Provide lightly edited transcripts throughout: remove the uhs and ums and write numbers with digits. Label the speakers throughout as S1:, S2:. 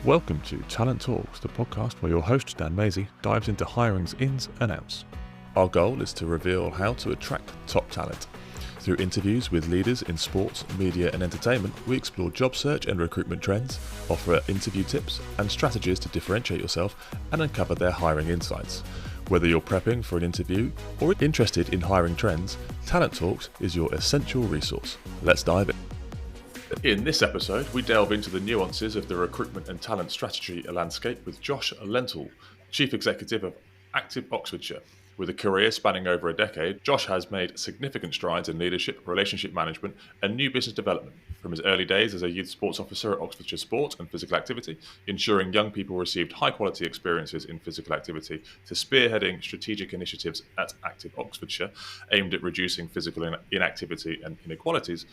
S1: Welcome to Talent Talks, the podcast where your host, Dan Maisey, dives into hiring's ins and outs. Our goal is to reveal how to attract top talent. Through interviews with leaders in sports, media and entertainment, we explore job search and recruitment trends, offer interview tips and strategies to differentiate yourself and uncover their hiring insights. Whether you're prepping for an interview or interested in hiring trends, Talent Talks is your essential resource. Let's dive in. In this episode, we delve into the nuances of the recruitment and talent strategy landscape with Josh Lenthall, Chief Executive of Active Oxfordshire. With a career spanning over a decade, Josh has made significant strides in leadership, relationship management, and new business development. From his early days as a youth sports officer at Oxfordshire Sport and Physical Activity, ensuring young people received high-quality experiences in physical activity, to spearheading strategic initiatives at Active Oxfordshire aimed at reducing physical inactivity and inequalities.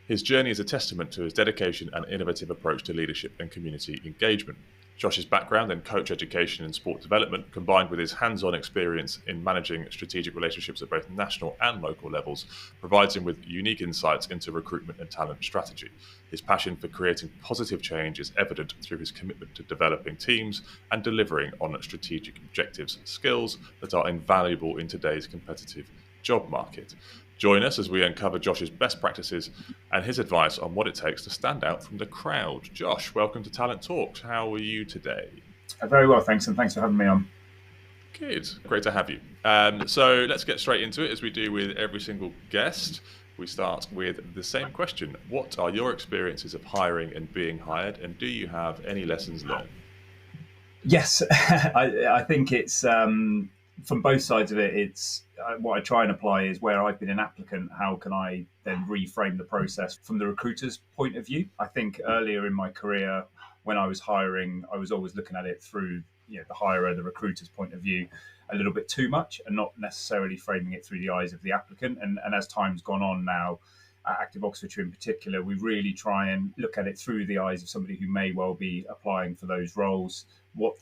S1: His journey is a testament to his dedication and innovative approach to leadership and community engagement. Josh's background in coach education and sport development, combined with his hands-on experience in managing strategic relationships at both national and local levels, provides him with unique insights into recruitment and talent strategy. His passion for creating positive change is evident through his commitment to developing teams and delivering on strategic objectives, skills that are invaluable in today's competitive job market. Join us as we uncover Josh's best practices and his advice on what it takes to stand out from the crowd. Josh, welcome to Talent Talks. How are you today?
S2: Very well, thanks, and thanks for having me on.
S1: Good. Great to have you. So let's get straight into it as we do with every single guest. We start with the same question. What are your experiences of hiring and being hired, and do you have any lessons learned?
S2: Yes, I think it's from both sides of it. It's what I try and apply is where I've been an applicant, how can I then reframe the process from the recruiter's point of view? I think earlier in my career, when I was hiring, I was always looking at it through the hirer, the recruiter's point of view a little bit too much and not necessarily framing it through the eyes of the applicant. And as time's gone on now, at Active Oxfordshire in particular, we really try and look at it through the eyes of somebody who may well be applying for those roles. What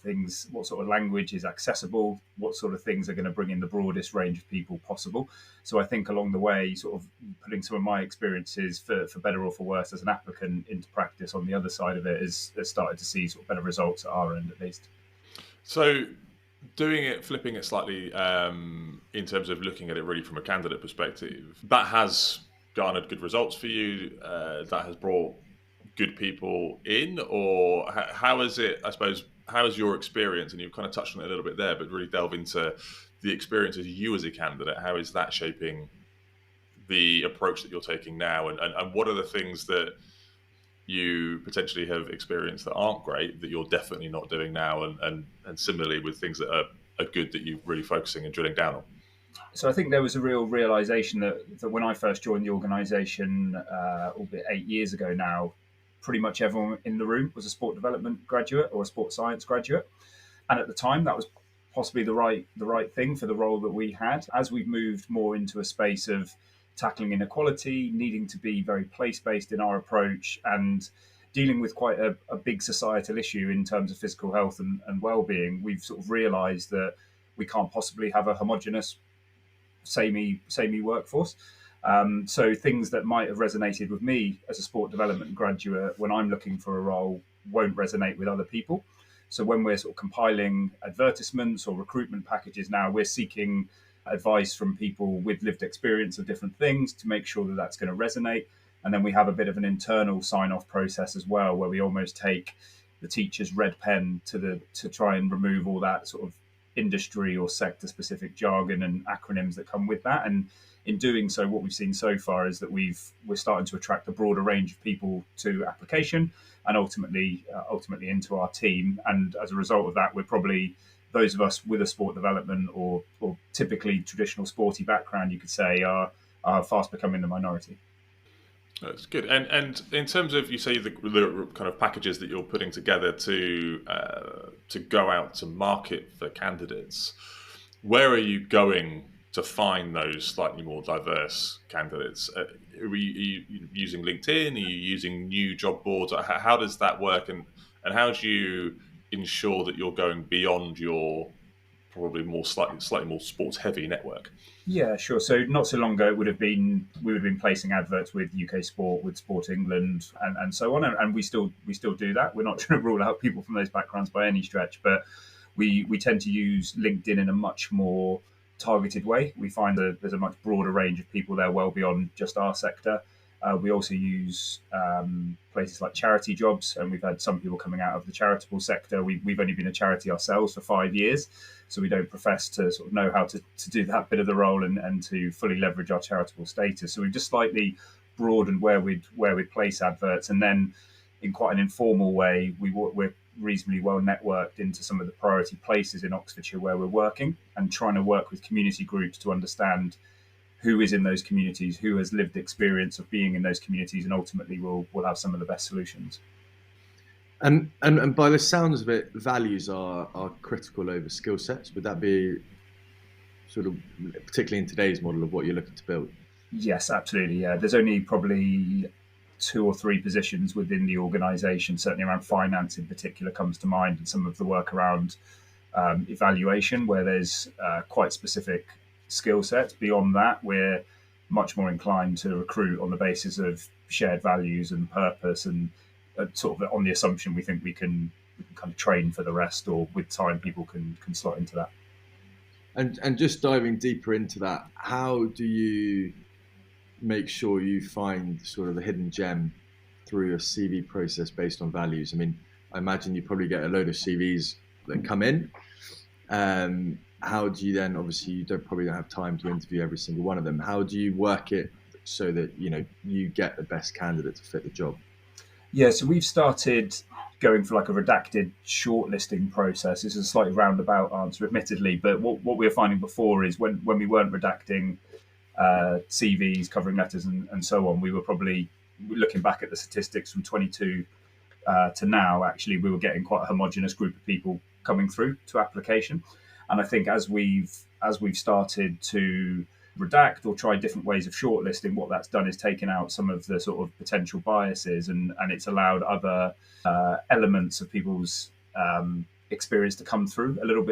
S2: sort of language is accessible, what sort of things are going to bring in the broadest range of people possible. So I think along the way, sort of putting some of my experiences, for better or for worse, as an applicant into practice on the other side of it has started to see sort of better results at our end at least.
S1: So flipping it slightly in terms of looking at it really from a candidate perspective, that has garnered good results for you, that has brought good people in, or how is it, I suppose, how is your experience, and you've kind of touched on it a little bit there, but really delve into the experience of you as a candidate, how is that shaping the approach that you're taking now, and what are the things that you potentially have experienced that aren't great that you're definitely not doing now, and similarly with things that are good that you're really focusing and drilling down on?
S2: So I think there was a real realization that when I first joined the organisation, albeit 8 years ago now, pretty much everyone in the room was a sport development graduate or a sport science graduate. And at the time, that was possibly the right thing for the role that we had. As we've moved more into a space of tackling inequality, needing to be very place-based in our approach, and dealing with quite a big societal issue in terms of physical health and well-being, we've sort of realised that we can't possibly have a homogenous samey workforce. So things that might have resonated with me as a sport development graduate when I'm looking for a role won't resonate with other people. So when we're sort of compiling advertisements or recruitment packages now, we're seeking advice from people with lived experience of different things to make sure that that's going to resonate. And then we have a bit of an internal sign-off process as well, where we almost take the teacher's red pen to try and remove all that sort of industry or sector specific jargon and acronyms that come with that. And in doing so, what we've seen so far is that we're starting to attract a broader range of people to application and ultimately into our team. And as a result of that, we're probably, those of us with a sport development or typically traditional sporty background, you could say, are fast becoming the minority.
S1: That's good. And in terms of, you say, the kind of packages that you're putting together to go out to market for candidates, where are you going to find those slightly more diverse candidates? Are you using LinkedIn? Are you using new job boards? How does that work? And how do you ensure that you're going beyond your probably slightly more sports heavy network.
S2: Yeah, sure. So not so long ago, we would have been placing adverts with UK Sport, with Sport England, and so on, and we still do that. We're not trying to rule out people from those backgrounds by any stretch, but we tend to use LinkedIn in a much more targeted way. We find that there's a much broader range of people there, well beyond just our sector. We also use places like charity jobs, and we've had some people coming out of the charitable sector. We've only been a charity ourselves for 5 years, so we don't profess to sort of know how to do that bit of the role and to fully leverage our charitable status. So we've just slightly broadened where we'd place adverts, and then in quite an informal way, we're reasonably well networked into some of the priority places in Oxfordshire where we're working, and trying to work with community groups to understand who is in those communities, who has lived experience of being in those communities, and ultimately will have some of the best solutions.
S3: And by the sounds of it, values are critical over skill sets. Would that be sort of particularly in today's model of what you're looking to build?
S2: Yes, absolutely. Yeah, there's only probably 2 or 3 positions within the organisation, certainly around finance in particular comes to mind, and some of the work around evaluation, where there's quite specific skill sets. Beyond that, we're much more inclined to recruit on the basis of shared values and purpose, and sort of on the assumption we think we can kind of train for the rest, or with time people can slot into that.
S3: And just diving deeper into that, how do you make sure you find sort of the hidden gem through your CV process based on values? I mean, I imagine you probably get a load of CVs that come in. How do you then, obviously you probably don't have time to interview every single one of them. How do you work it so that, you get the best candidate to fit the job?
S2: Yeah, so we've started going for like a redacted shortlisting process. This is a slightly roundabout answer, admittedly, but what we were finding before is when we weren't redacting CVs, covering letters, and so on, we were probably looking back at the statistics from 22 to now. Actually, we were getting quite a homogenous group of people coming through to application, and I think as we've started to redact or try different ways of shortlisting, what that's done is taken out some of the sort of potential biases, and it's allowed other elements of people's experience to come through a little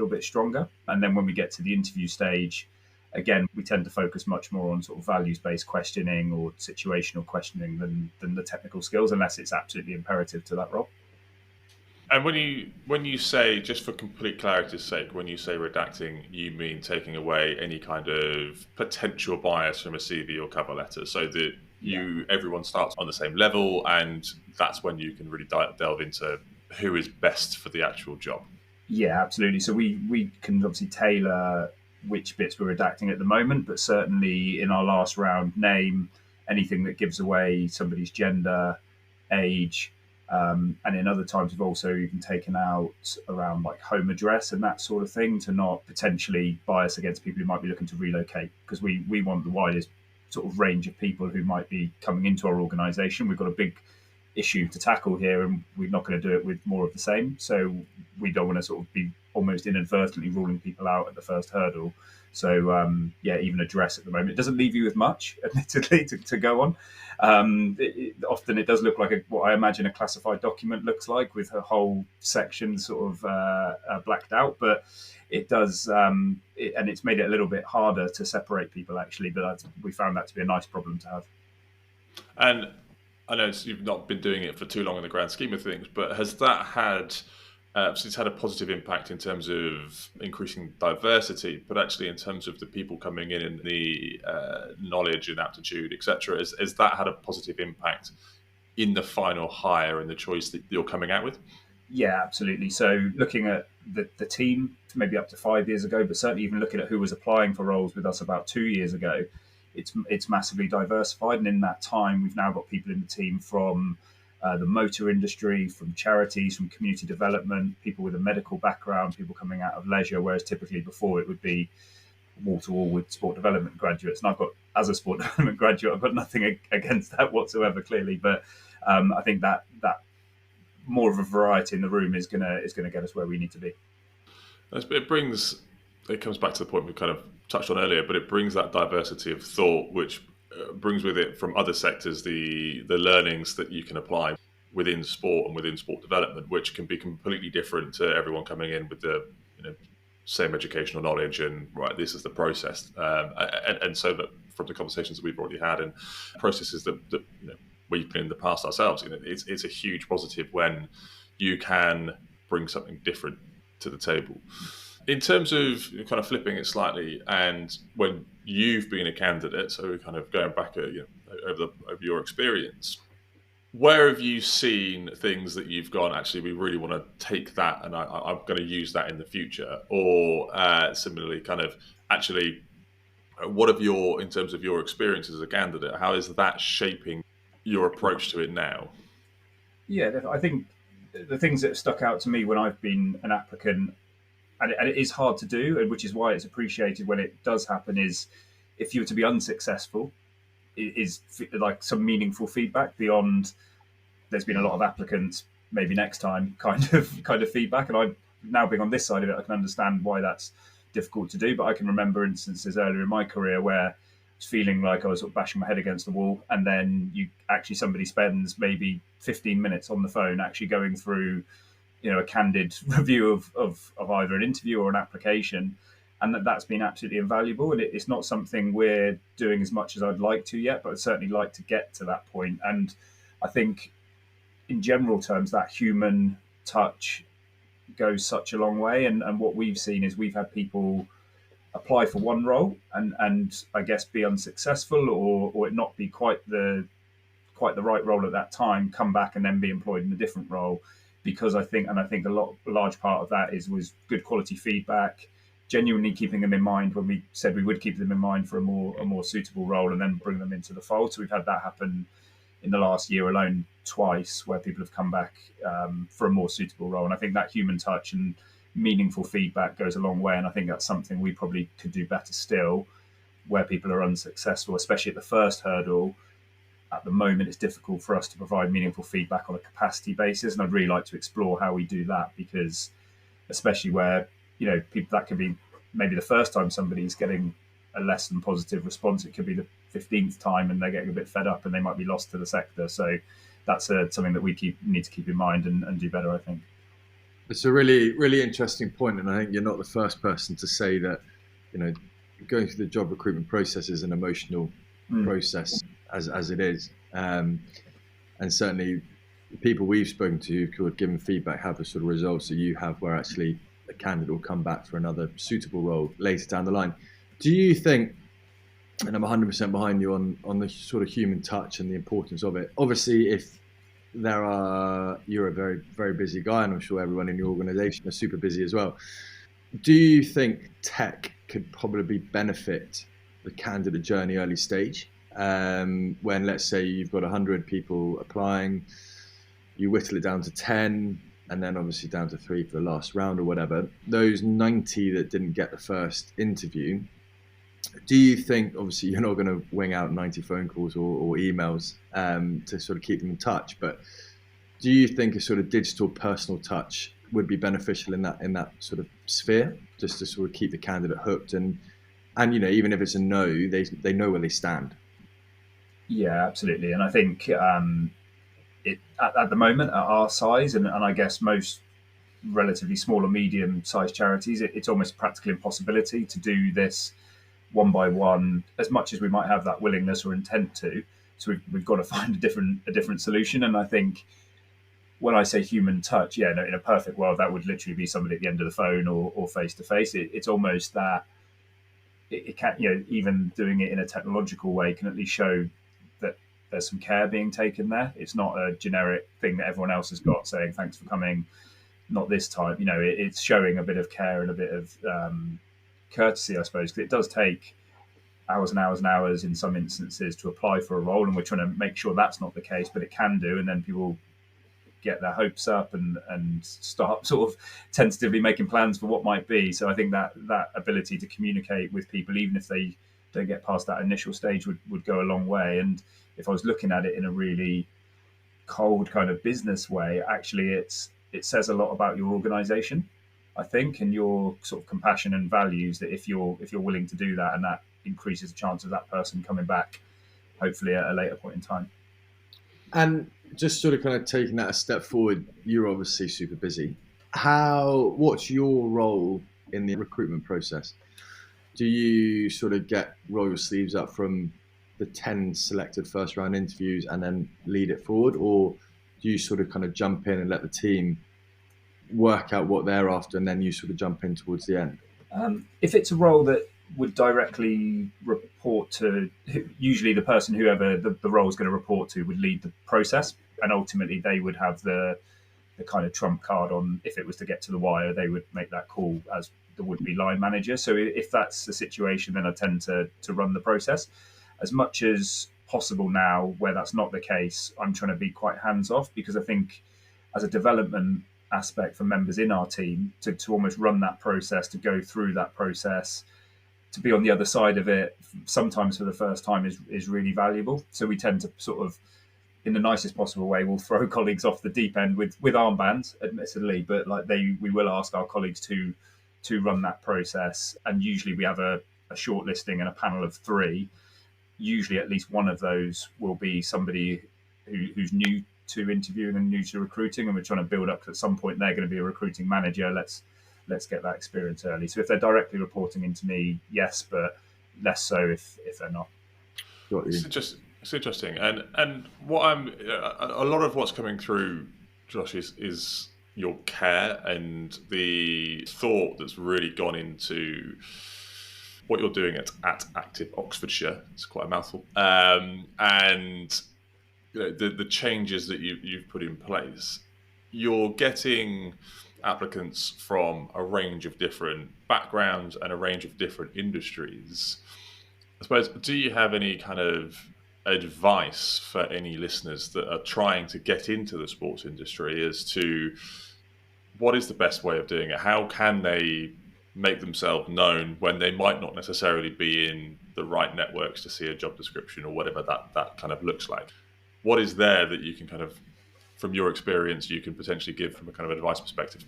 S2: bit stronger. And then when we get to the interview stage, again, we tend to focus much more on sort of values-based questioning or situational questioning than the technical skills, unless it's absolutely imperative to that role.
S1: And when you say, just for complete clarity's sake, when you say redacting, you mean taking away any kind of potential bias from a CV or cover letter, so that everyone starts on the same level, and that's when you can really delve into who is best for the actual job.
S2: Yeah, absolutely. So we can obviously tailor which bits we're redacting at the moment, but certainly in our last round, name, anything that gives away somebody's gender, age. And in other times, we've also even taken out around like home address and that sort of thing, to not potentially bias against people who might be looking to relocate, because we want the widest sort of range of people who might be coming into our organisation. We've got a big issue to tackle here, and we're not going to do it with more of the same. So we don't want to sort of be almost inadvertently ruling people out at the first hurdle. So even address at the moment, it doesn't leave you with much, admittedly, to go on. Often it does look like what I imagine a classified document looks like, with a whole section sort of blacked out, but it does, and it's made it a little bit harder to separate people, actually, but we found that to be a nice problem to have.
S1: And I know you've not been doing it for too long in the grand scheme of things, but has that had it's had a positive impact in terms of increasing diversity, but actually in terms of the people coming in and the knowledge and aptitude, etc.? Has that had a positive impact in the final hire and the choice that you're coming out with?
S2: Yeah, absolutely. So looking at the team, maybe up to 5 years ago, but certainly even looking at who was applying for roles with us about 2 years ago, it's massively diversified. And in that time, we've now got people in the team from the motor industry, from charities, from community development, people with a medical background, people coming out of leisure, whereas typically before it would be wall-to-wall with sport development graduates. And as a sport development graduate, I've got nothing against that whatsoever, clearly. But I think that more of a variety in the room is gonna get us where we need to be.
S1: It comes back to the point we kind of touched on earlier, but it brings that diversity of thought, which brings with it from other sectors the learnings that you can apply within sport and within sport development, which can be completely different to everyone coming in with the same educational knowledge, and right, this is the process. And so that from the conversations that we've already had and processes that we've been in the past ourselves, it's a huge positive when you can bring something different to the table. In terms of kind of flipping it slightly, and when you've been a candidate, so we're kind of going back over your experience, where have you seen things that you've gone, actually, we really want to take that and I'm going to use that in the future? Or similarly, kind of actually, what have in terms of your experience as a candidate, how is that shaping your approach to it now?
S2: Yeah, I think the things that have stuck out to me when I've been an applicant, and it is hard to do, and which is why it's appreciated when it does happen, is if you were to be unsuccessful, is like some meaningful feedback beyond there's been a lot of applicants, maybe next time kind of feedback. And I'm now being on this side of it, I can understand why that's difficult to do. But I can remember instances earlier in my career where I was feeling like I was sort of bashing my head against the wall, and then somebody spends maybe 15 minutes on the phone actually going through a candid review of either an interview or an application, and that's been absolutely invaluable. And it's not something we're doing as much as I'd like to yet, but I'd certainly like to get to that point. And I think in general terms, that human touch goes such a long way. And what we've seen is we've had people apply for one role and I guess be unsuccessful, or it not be quite the right role at that time, come back and then be employed in a different role. Because I think a large part of that was good quality feedback, genuinely keeping them in mind when we said we would keep them in mind for a more suitable role, and then bring them into the fold. So we've had that happen in the last year alone twice, where people have come back for a more suitable role. And I think that human touch and meaningful feedback goes a long way. And I think that's something we probably could do better still, where people are unsuccessful, especially at the first hurdle. At the moment, it's difficult for us to provide meaningful feedback on a capacity basis, and I'd really like to explore how we do that, because especially where people, that could be maybe the first time somebody's getting a less than positive response, it could be the 15th time and they're getting a bit fed up and they might be lost to the sector. So that's something that we need to keep in mind and do better, I think.
S3: It's a really, really interesting point, and I think you're not the first person to say that going through the job recruitment process is an emotional process as it is, and certainly the people we've spoken to who have given feedback have the sort of results that you have, where actually a candidate will come back for another suitable role later down the line. Do you think, and I'm 100% behind you on the sort of human touch and the importance of it, obviously if you're a very, very busy guy, and I'm sure everyone in your organization is super busy as well, do you think tech could probably benefit the candidate journey early stage? When, let's say, you've got 100 people applying, you whittle it down to 10, and then obviously down to 3 for the last round or whatever. Those 90 that didn't get the first interview, do you think, obviously you're not going to wing out 90 phone calls or emails to sort of keep them in touch, but do you think a sort of digital personal touch would be beneficial in that sort of sphere, just to sort of keep the candidate hooked, and even if it's a no, they know where they stand?
S2: Yeah, absolutely. And I think at the moment, at our size, and I guess most relatively small or medium-sized charities, it's almost a practical impossibility to do this one by one, as much as we might have that willingness or intent to. So we've got to find a different solution. And I think when I say human touch, in a perfect world, that would literally be somebody at the end of the phone or face to face. It's almost that it can, even doing it in a technological way can at least show that there's some care being taken there. It's not a generic thing that everyone else has got saying thanks for coming, not this time. It's showing a bit of care and a bit of courtesy, I suppose, because it does take hours and hours and hours in some instances to apply for a role, and we're trying to make sure that's not the case, but it can do. And then people get their hopes up and start sort of tentatively making plans for what might be. So I think that ability to communicate with people, even if they don't get past that initial stage, would go a long way. And if I was looking at it in a really cold kind of business way, actually it says a lot about your organization, I think, and your sort of compassion and values, that if you're willing to do that, and that increases the chance of that person coming back hopefully at a later point in time.
S3: And just sort of kind of taking that a step forward, you're obviously super busy. What's your role in the recruitment process? Do you sort of roll your sleeves up from the 10 selected first round interviews and then lead it forward, or do you sort of kind of jump in and let the team work out what they're after and then you sort of jump in towards the end?
S2: If it's a role that would directly report to, usually the person whoever the role is going to report to would lead the process, and ultimately they would have the kind of trump card on, if it was to get to the wire, they would make that call as the would-be line manager. So if that's the situation, then I tend to run the process. As much as possible now, where that's not the case, I'm trying to be quite hands-off, because I think as a development aspect for members in our team, to almost run that process, to go through that process, to be on the other side of it, sometimes for the first time, is really valuable. So we tend to sort of, in the nicest possible way, we'll throw colleagues off the deep end with armbands, admittedly, but like we will ask our colleagues to run that process. And usually we have a shortlisting and a panel of 3. Usually at least one of those will be somebody who's new to interviewing and new to recruiting, and we're trying to build up, 'cause at some point they're going to be a recruiting manager. Let's get that experience early. So if they're directly reporting into me, yes, but less so if they're not.
S1: It's interesting, and what a lot of what's coming through, Josh, is your care and the thought that's really gone into what you're doing at Active Oxfordshire. It's quite a mouthful, and the changes that you've put in place. You're getting applicants from a range of different backgrounds and a range of different industries. I suppose, do you have any kind of advice for any listeners that are trying to get into the sports industry as to what is the best way of doing it? How can they make themselves known when they might not necessarily be in the right networks to see a job description or whatever that kind of looks like? What is there that you can kind of, from your experience, you can potentially give from a kind of advice perspective?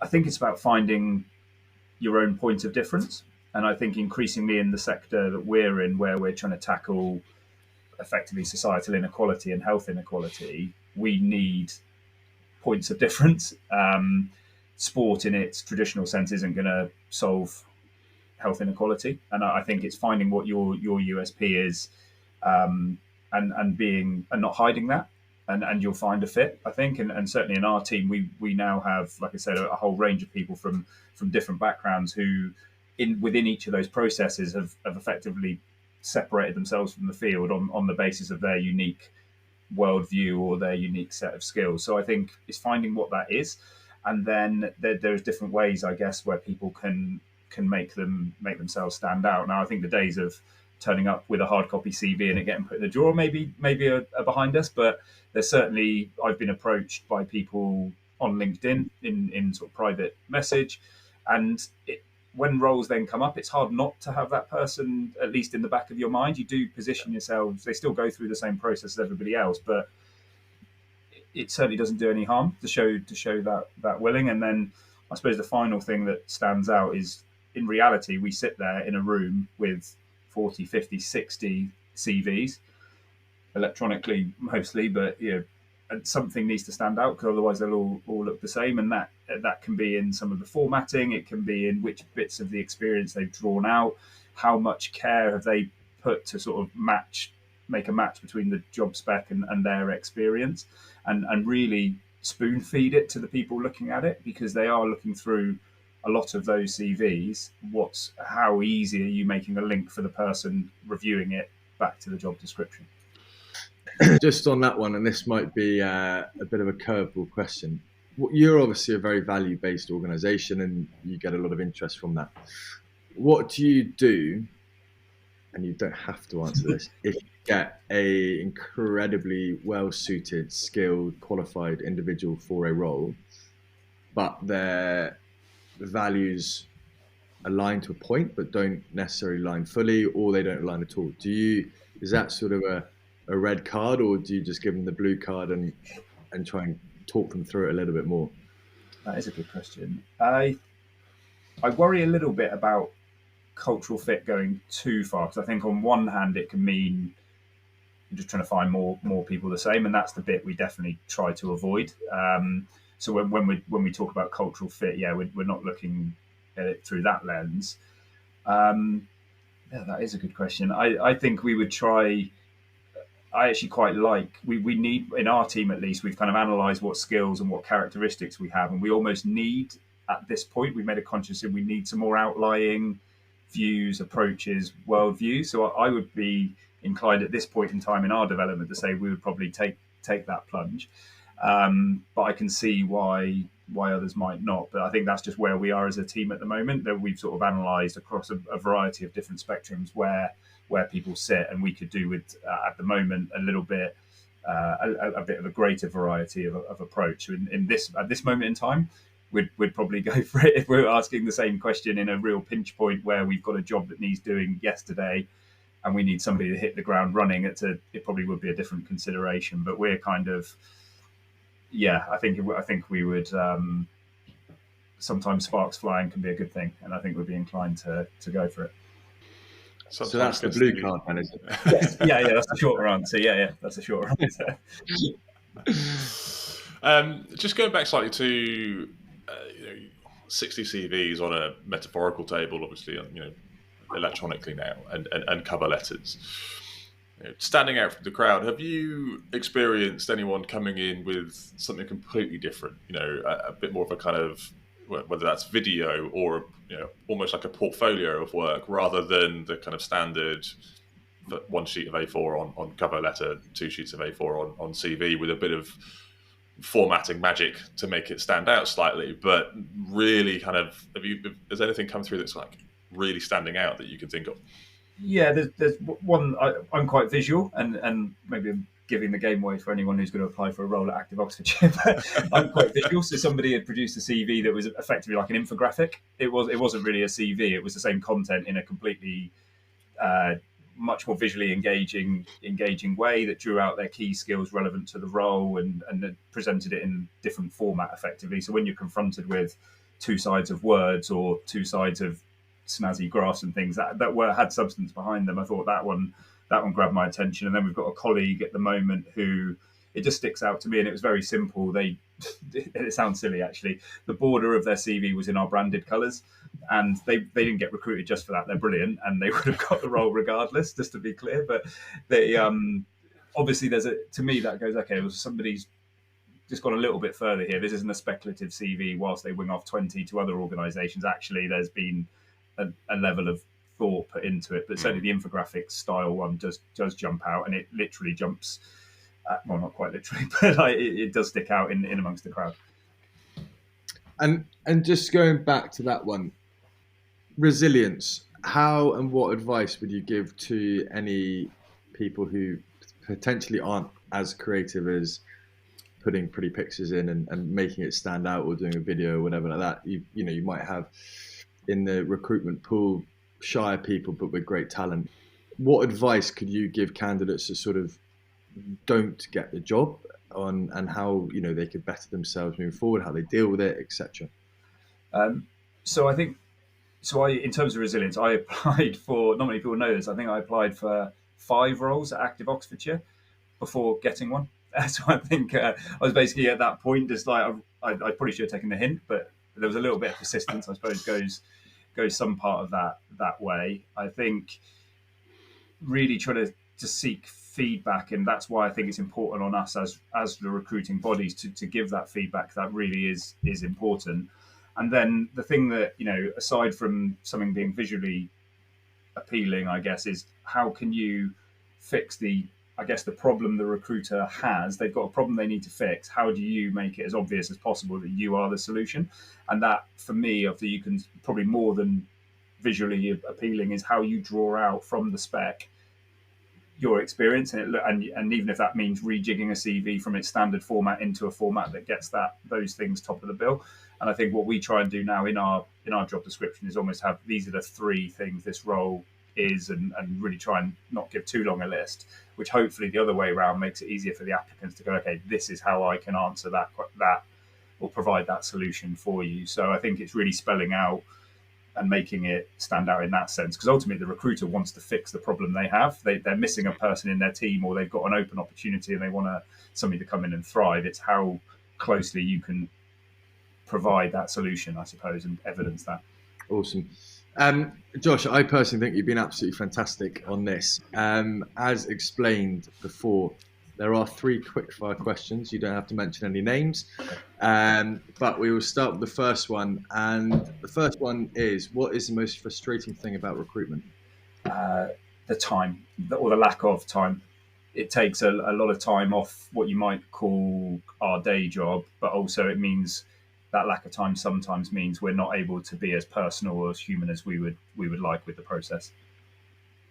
S2: I think it's about finding your own point of difference. And I think increasingly in the sector that we're in, where we're trying to tackle effectively societal inequality and health inequality, we need points of difference. Sport in its traditional sense isn't going to solve health inequality. And I think it's finding what your USP is, and not hiding that. And you'll find a fit, I think. And certainly in our team, we now have, like I said, a whole range of people from different backgrounds who, within each of those processes, have effectively separated themselves from the field on the basis of their unique worldview or their unique set of skills. So I think it's finding what that is, and then there's different ways, I guess, where people can make themselves stand out. Now, I think the days of turning up with a hard copy CV and it getting put in the drawer maybe are behind us, but there's certainly, I've been approached by people on LinkedIn in sort of private message, and when roles then come up, it's hard not to have that person at least in the back of your mind. You do position yourselves, they still go through the same process as everybody else, but it certainly doesn't do any harm to show that willing. And then I suppose the final thing that stands out is, in reality, we sit there in a room with 40, 50, 60 CVs, electronically mostly, but and something needs to stand out, because otherwise they'll all look the same. And that can be in some of the formatting, it can be in which bits of the experience they've drawn out, how much care have they put to sort of make a match between the job spec and their experience, and really spoon feed it to the people looking at it, because they are looking through a lot of those CVs. How easy are you making a link for the person reviewing it back to the job description?
S3: Just on that one, and this might be a bit of a curveball question. You're obviously a very value-based organisation, and you get a lot of interest from that. What do you do, and you don't have to answer this, if you get a incredibly well-suited, skilled, qualified individual for a role, but their values align to a point, but don't necessarily align fully, or they don't align at all? Is that sort of a red card, or do you just give them the blue card and try and talk them through it a little bit more?
S2: That is a good question. I worry a little bit about cultural fit going too far, because I think on one hand it can mean you're just trying to find more people the same, and that's the bit we definitely try to avoid. So when we talk about cultural fit, we're not looking at it through that lens. Yeah, that is a good question. I think we would try. I actually quite like, we need, in our team at least, we've kind of analysed what skills and what characteristics we have, and we almost need, at this point, we've made a conscious decision, we need some more outlying views, approaches, worldviews. So I would be inclined at this point in time in our development to say we would probably take that plunge. But I can see why others might not. But I think that's just where we are as a team at the moment, that we've sort of analysed across a variety of different spectrums where people sit, and we could do with at the moment a little bit a bit of a greater variety of approach. In this at this moment in time, we'd probably go for it if we're asking the same question in a real pinch point where we've got a job that needs doing yesterday and we need somebody to hit the ground running. It probably would be a different consideration. But we're kind of, yeah, I think we would. Sometimes sparks flying can be a good thing, and I think we'd be inclined to go for it.
S3: Sometimes so that's the blue card, then, is it?
S2: Yes. Yeah, that's the shorter answer. Yeah, that's the shorter
S1: answer. Just going back slightly to 60 CVs on a metaphorical table, obviously, electronically now, and cover letters. Standing out from the crowd, have you experienced anyone coming in with something completely different? A bit more of a kind of, whether that's video or almost like a portfolio of work, rather than the kind of standard one sheet of A4 on cover letter, 2 sheets of A4 on CV, with a bit of formatting magic to make it stand out slightly. But really, kind of, has anything come through that's like really standing out that you can think of?
S2: Yeah, there's one. I'm quite visual, and maybe I'm giving the game away for anyone who's going to apply for a role at Active Oxfordshire. But I'm quite visual, so somebody had produced a CV that was effectively like an infographic. It wasn't really a CV. It was the same content in a completely much more visually engaging way that drew out their key skills relevant to the role and presented it in different format effectively. So when you're confronted with 2 sides of words or 2 sides of snazzy graphs and things that had substance behind them, I thought that one grabbed my attention. And then we've got a colleague at the moment who, it just sticks out to me, and it was very simple. It sounds silly actually, the border of their CV was in our branded colours, and they didn't get recruited just for that. They're brilliant, and they would have got the role regardless, just to be clear. But they obviously, to me that goes, okay, well, somebody's just gone a little bit further here. This isn't a speculative CV whilst they wing off 20 to other organisations. Actually, there's been a level of thought put into it. But certainly the infographic style one does jump out, and it literally jumps, well, not quite literally, but it does stick out in amongst the crowd.
S3: And just going back to that one, resilience, how and what advice would you give to any people who potentially aren't as creative as putting pretty pictures in and making it stand out, or doing a video or whatever like that? You might have in the recruitment pool shy people but with great talent. What advice could you give candidates to sort of don't get the job on, and how they could better themselves moving forward, how they deal with it, etc.?
S2: So I think, in terms of resilience, I applied for, not many people know this, I think I applied for 5 roles at Active Oxfordshire before getting one. So I think I was basically at that point just like, I probably should have taken the hint, but there was a little bit of persistence, I suppose, goes some part of that way. I think really trying to seek feedback, and that's why I think it's important on us as the recruiting bodies to give that feedback. That really is important. And then the thing that, aside from something being visually appealing, I guess, is how can you fix the problem the recruiter has. They've got a problem they need to fix. How do you make it as obvious as possible that you are the solution? And that, for me, after you can, probably more than visually appealing, is how you draw out from the spec your experience, and even if that means rejigging a CV from its standard format into a format that gets those things top of the bill. And I think what we try and do now in our job description is almost have, these are the 3 things this role is, and really try and not give too long a list, which hopefully the other way around makes it easier for the applicants to go, okay, this is how I can answer that or provide that solution for you. So I think it's really spelling out and making it stand out in that sense, because ultimately the recruiter wants to fix the problem they have. They're missing a person in their team, or they've got an open opportunity and they want somebody to come in and thrive. It's how closely you can provide that solution, I suppose, and evidence that.
S3: Awesome. Josh, I personally think you've been absolutely fantastic on this. As explained before, there are 3 quickfire questions. You don't have to mention any names, but we will start with the first one. And the first one is, what is the most frustrating thing about recruitment?
S2: The time, or the lack of time. It takes a lot of time off what you might call our day job, but also it means that lack of time sometimes means we're not able to be as personal or as human as we would like with the process.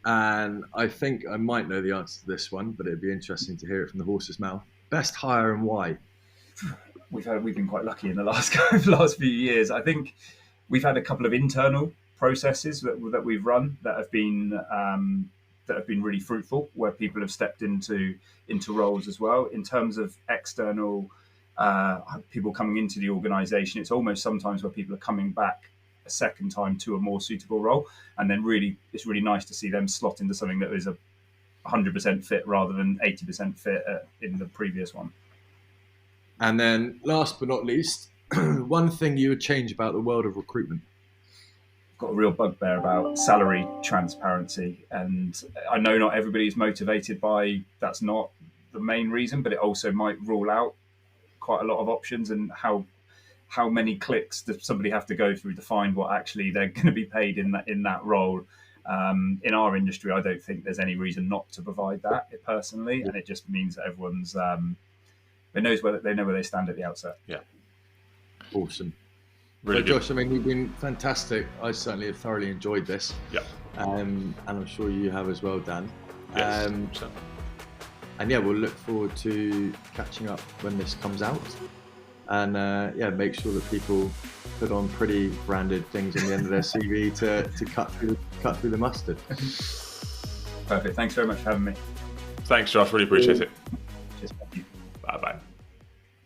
S3: And I think I might know the answer to this one, but it'd be interesting to hear it from the horse's mouth. Best hire and why?
S2: We've been quite lucky in the last few years. I think we've had a couple of internal processes that we've run that have been really fruitful, where people have stepped into roles as well. In terms of external people coming into the organisation, it's almost sometimes where people are coming back a second time to a more suitable role, and then it's really nice to see them slot into something that is a 100% fit rather than 80% fit in the previous one.
S3: And then last but not least, one thing you would change about the world of recruitment?
S2: Got a real bugbear about salary transparency, and I know not everybody is motivated by that's not the main reason, but it also might rule out quite a lot of options, and how many clicks does somebody have to go through to find what actually they're going to be paid in that role. In our industry, I don't think there's any reason not to provide that personally, and it just means that everyone's they know where they stand at the outset.
S1: Yeah,
S3: awesome.
S1: Really
S3: so, Josh, I mean, you've been fantastic. I certainly have thoroughly enjoyed this.
S1: Yeah.
S3: And I'm sure you have as well, Dan.
S1: Yes,
S3: and yeah, we'll look forward to catching up when this comes out. And make sure that people put on pretty branded things on the end of their CV to cut through the mustard.
S2: Perfect. Thanks very much for having me.
S1: Thanks, Josh. Really appreciate it.
S2: Cheers. Thank you.